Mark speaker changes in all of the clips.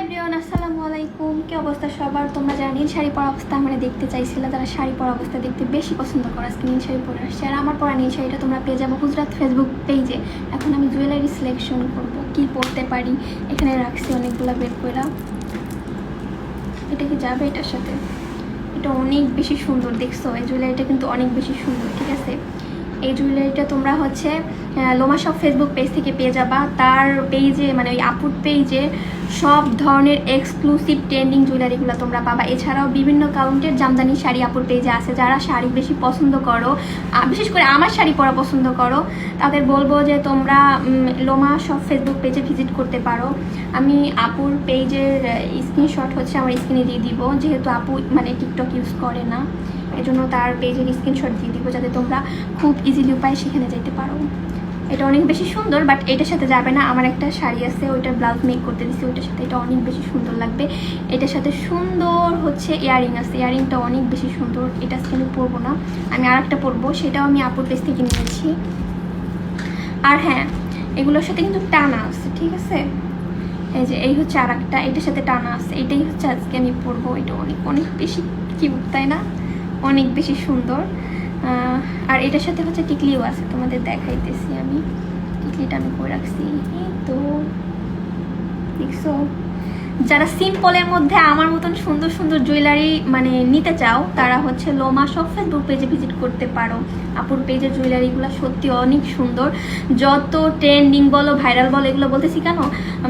Speaker 1: Everyone, আসসালামু আলাইকুম। কি অবস্থা সবার? তোমরা যারা নীল শাড়ি পরা অবস্থা আমরা দেখতে চাইছিলে, তারা শাড়ি পরা অবস্থা দেখতে বেশি পছন্দ করো, আজকে নীল শাড়ি পরে আসছে। আর আমার পরা নীল শাড়িটা তোমরা পেয়ে যাবো গুজরাট ফেসবুক পেজে। এখন আমি জুয়েলারি সিলেকশন করব, কি পরতে পারি। এখানে রাখছি অনেকগুলো বের করে। এটা কি যাবে এটার সাথে? এটা অনেক বেশি সুন্দর, দেখছো? এই জুয়েলারিটা কিন্তু অনেক বেশি সুন্দর, ঠিক আছে? এই জুয়েলারিটা তোমরা হচ্ছে লোমা শপ ফেসবুক পেজ থেকে পেয়ে যাবা। তার পেজে মানে ওই আপুর পেজে সব ধরনের এক্সক্লুসিভ ট্রেন্ডিং জুয়েলারিগুলো তোমরা পাবা। এছাড়াও বিভিন্ন কাউন্টের জামদানি শাড়ি আপুর পেজে আছে। যারা শাড়ি বেশি পছন্দ করো, বিশেষ করে আমার শাড়ি পরা পছন্দ করো, তাদের বলবো যে তোমরা লোমা শপ ফেসবুক পেজে ভিজিট করতে পারো। আমি আপুর পেজের স্ক্রিনশট হচ্ছে আমার স্ক্রিনে দিয়ে দিব, যেহেতু আপু মানে টিকটক ইউজ করে না, এজন্য তার পেজের স্ক্রিনশট দিয়ে দিব যাতে তোমরা খুব ইজিলি উপায় সেখানে যেতে পারো। এটা অনেক বেশি সুন্দর, বাট এটার সাথে যাবে না। আমার একটা শাড়ি আছে, ওইটার ব্লাউজ মেক করতে দিচ্ছি, ওইটার সাথে এটা অনেক বেশি সুন্দর লাগবে। এটার সাথে সুন্দর হচ্ছে ইয়ারিং আছে, ইয়ারিংটা অনেক বেশি সুন্দর। এটা আজকে আমি পরবো না, আমি আর একটা পরবো, সেটাও আমি আপুর পেজ থেকে নিয়েছি। আর হ্যাঁ, এগুলোর সাথে কিন্তু টানা আছে, ঠিক আছে? এই যে এই হচ্ছে আর একটা, এটার সাথে টানা আছে। এটাই হচ্ছে আজকে আমি পরবো। এটা অনেক অনেক বেশি কিউট, তাই না? অনেক বেশি সুন্দর। আর এটার সাথে হচ্ছে টিকলিও আছে, তোমাদের দেখাইতেছি। আমি টিকলিটা আমি করে রাখছি, এই তো দেখছো? যারা সিম্পলের মধ্যে আমার মতন সুন্দর সুন্দর জুয়েলারি মানে নিতে চাও, তারা হচ্ছে লোমা শপ ফেসবুক পেজে ভিজিট করতে পারো। আপুর পেজের জুয়েলারিগুলো সত্যি অনেক সুন্দর। যত ট্রেন্ডিং বলো, ভাইরাল বলো, এগুলো বলতেছি কেন,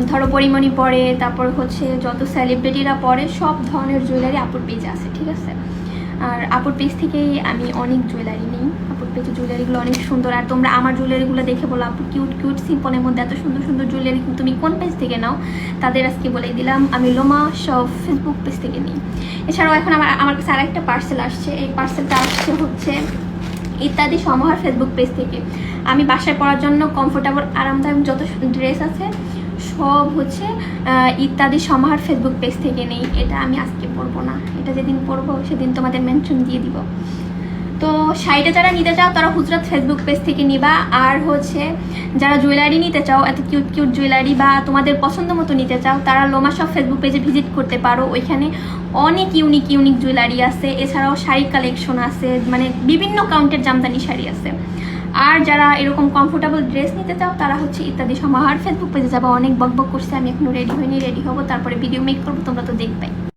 Speaker 1: ধরো পরিমণি পরে, তারপর হচ্ছে যত সেলিব্রিটিরা পরে, সব ধরনের জুয়েলারি আপুর পেজে আছে, ঠিক আছে? আর আপুর পেজ থেকেই আমি অনেক জুয়েলারি নিই। আপুর পেজের জুয়েলারিগুলো অনেক সুন্দর। আর তোমরা আমার জুয়েলারিগুলো দেখে বলো আপু কিউট কিউট সিম্পলের মধ্যে এত সুন্দর সুন্দর জুয়েলারি তুমি কোন পেজ থেকে নাও, তাদের আজকে বলে দিলাম আমি লোমা শপ ফেসবুক পেজ থেকে নিই। এছাড়াও এখন আমার কাছে আরেকটা পার্সেল আসছে। এই পার্সেলটা আসছে হচ্ছে ইত্যাদি সমাহার ফেসবুক পেজ থেকে। আমি বাসায় পরার জন্য কমফোর্টেবল আরামদায়ক যত ড্রেস আছে সব হচ্ছে ইত্যাদি সমাহার ফেসবুক পেজ থেকে নেই। এটা আমি আজকে পরবো না, এটা যেদিন পরবো সেদিন তোমাদের মেনশন দিয়ে দিব। তো শাড়িটা যারা নিতে চাও তারা গুজরাট ফেসবুক পেজ থেকে নিবা। আর হচ্ছে যারা জুয়েলারি নিতে চাও, এত কিউট কিউট জুয়েলারি বা তোমাদের পছন্দ মতো নিতে চাও, তারা লোমা শপ ফেসবুক পেজে ভিজিট করতে পারো। ওইখানে অনেক ইউনিক ইউনিক জুয়েলারি আছে। এছাড়াও শাড়ি কালেকশন আছে, মানে বিভিন্ন কাউন্টের জামদানি শাড়ি আছে। আর যারা এরকম কমফোর্টেবল ড্রেস নিতে চাও, তারা হচ্ছে ইত্যাদি সমাহার ফেসবুক পেজে যাবো। অনেক বকবক করছে, আমি এখনো রেডি হইনি, রেডি হবো, তারপরে ভিডিও মেক করবো, তোমরা তো দেখবে।